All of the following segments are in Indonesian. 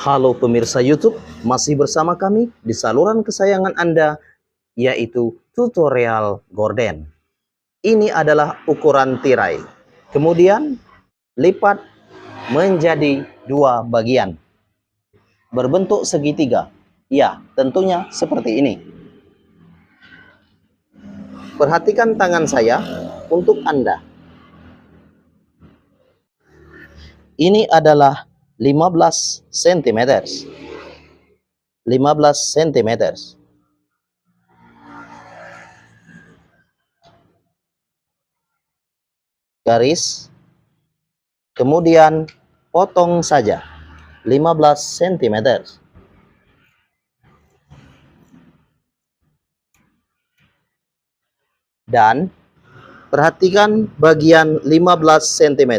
Halo pemirsa YouTube, masih bersama kami di saluran kesayangan Anda, yaitu tutorial gorden. Ini adalah ukuran tirai. Kemudian lipat menjadi dua bagian. Berbentuk segitiga. Ya, tentunya seperti ini. Perhatikan tangan saya untuk Anda. Ini adalah 15 cm. 15 cm. Garis, kemudian potong saja 15 cm. Dan perhatikan bagian 15 cm.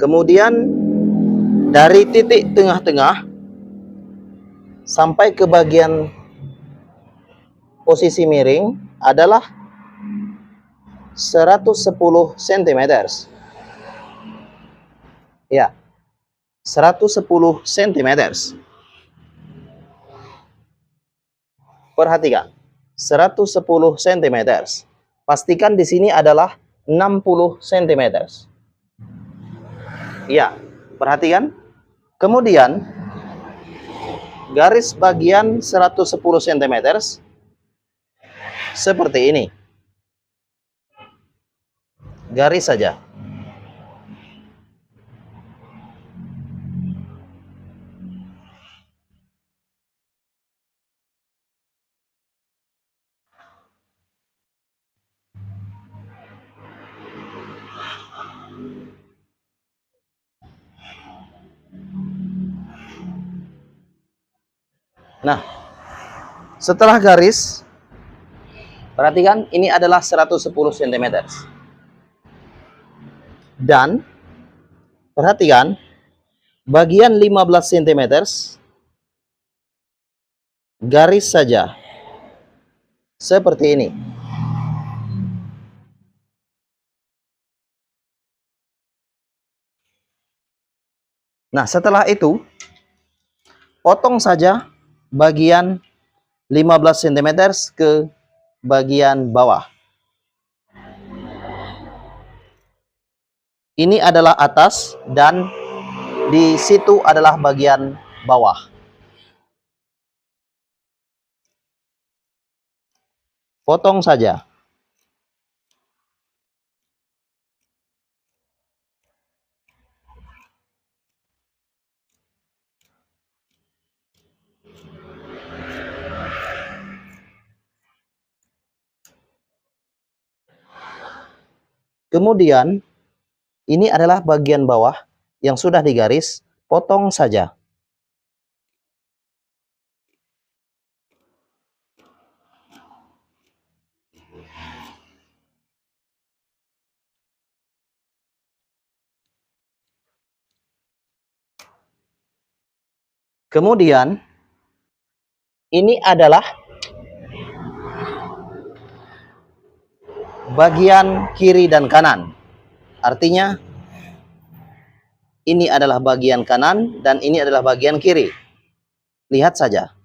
Kemudian dari titik tengah-tengah sampai ke bagian posisi miring adalah 110 cm. Ya, 110 cm. Perhatikan, 110 cm. Pastikan di sini adalah 60 cm. Ya, perhatikan. Kemudian garis bagian 110 cm seperti ini. Garis saja. Nah, setelah garis, perhatikan ini adalah 110 cm. Dan perhatikan bagian 15 cm garis saja. Seperti ini. Nah, setelah itu potong saja bagian 15 cm ke bagian bawah. Ini adalah atas dan di situ adalah bagian bawah. Potong saja. Kemudian ini adalah bagian bawah yang sudah digaris, potong saja. Kemudian ini adalah bagian kiri dan kanan. Artinya ini adalah bagian kanan dan ini adalah bagian kiri. Lihat saja.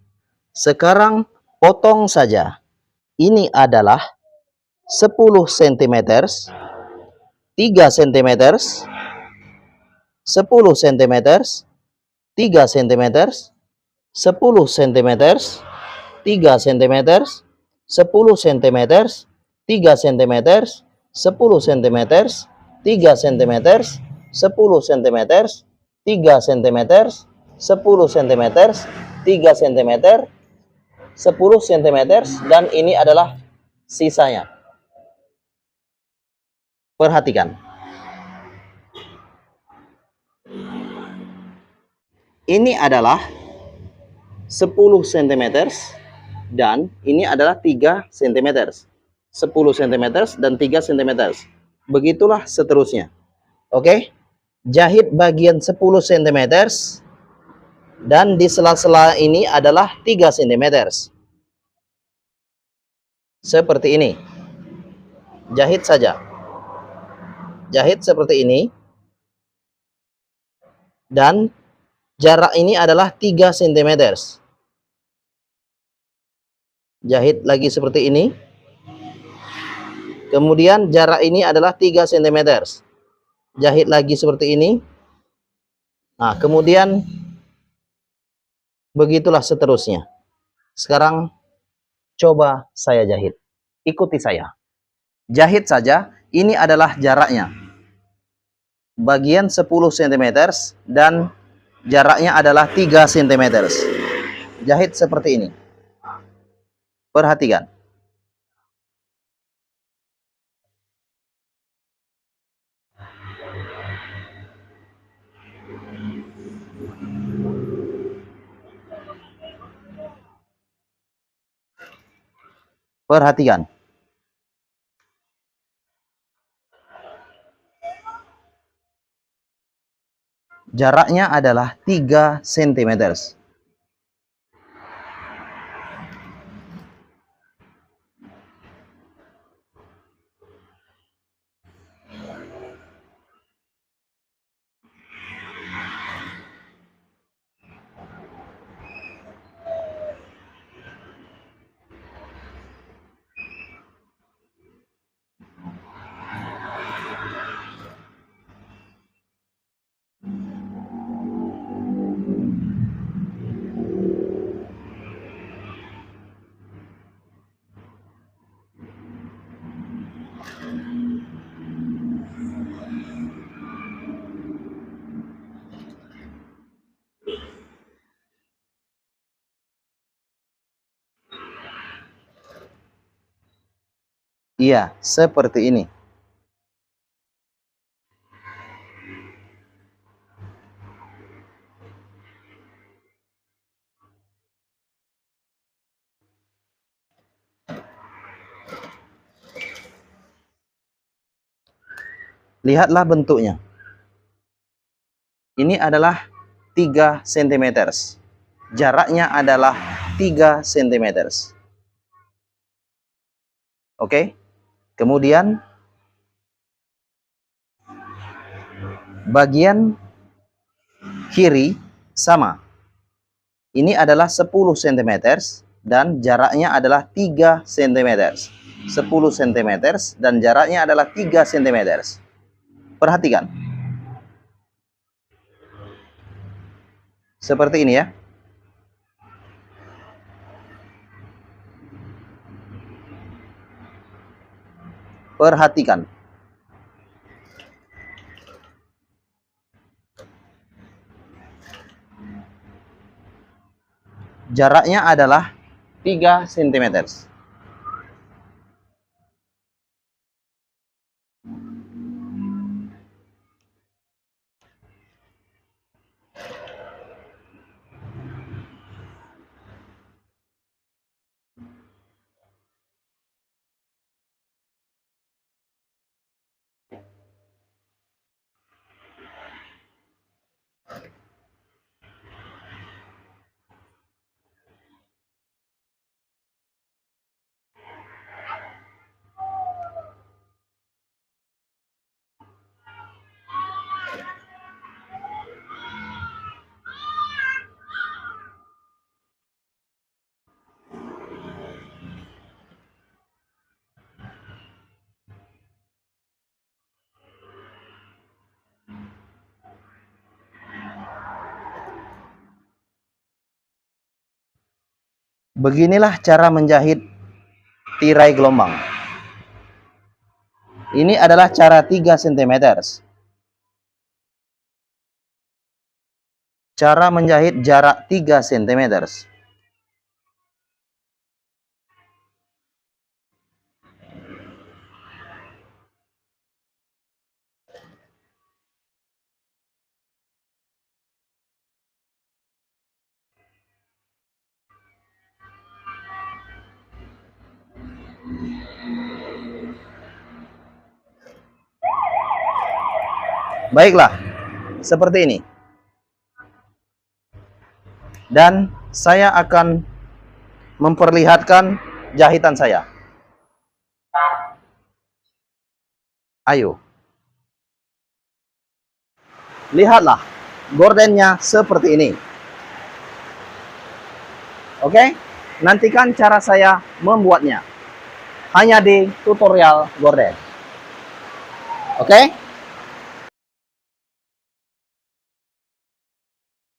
Sekarang potong saja. Ini adalah 10 cm, 3 cm, 10 cm, 3 cm, 10 cm, 3 cm, 10 cm, 3 cm, 10 cm, 3 cm, 10 cm, 3 cm, 10 cm, 3 cm, 10 cm, dan ini adalah sisanya. Perhatikan. Ini adalah 10 cm dan ini adalah 3 cm. 10 cm dan 3 cm. Begitulah seterusnya. Oke? Jahit bagian 10 cm dan di sela-sela ini adalah 3 cm. Seperti ini. Jahit saja. Jahit seperti ini. dan jarak ini adalah 3 cm. Jahit lagi seperti ini. Kemudian jarak ini adalah 3 cm. Jahit lagi seperti ini. Nah, kemudian begitulah seterusnya. Sekarang coba saya jahit. Ikuti saya. Jahit saja, ini adalah jaraknya. Bagian 10 cm dan jaraknya adalah 3 cm. Jahit seperti ini. Perhatikan. Perhatikan. Jaraknya adalah 3 cm. Iya, seperti ini. Lihatlah bentuknya. Ini adalah 3 cm. Jaraknya adalah 3 cm. Oke? Kemudian bagian kiri sama. Ini adalah 10 cm dan jaraknya adalah 3 cm. 10 cm dan jaraknya adalah 3 cm. Perhatikan. Seperti ini ya. Perhatikan. Jaraknya adalah 3 cm. Beginilah cara menjahit tirai gelombang. Ini adalah cara 3 cm. Cara menjahit jarak 3 cm. Baiklah, seperti ini. Dan saya akan memperlihatkan jahitan saya. Ayo. Lihatlah. gordennya seperti ini. Oke, nantikan cara saya membuatnya hanya di tutorial gorden. Oke.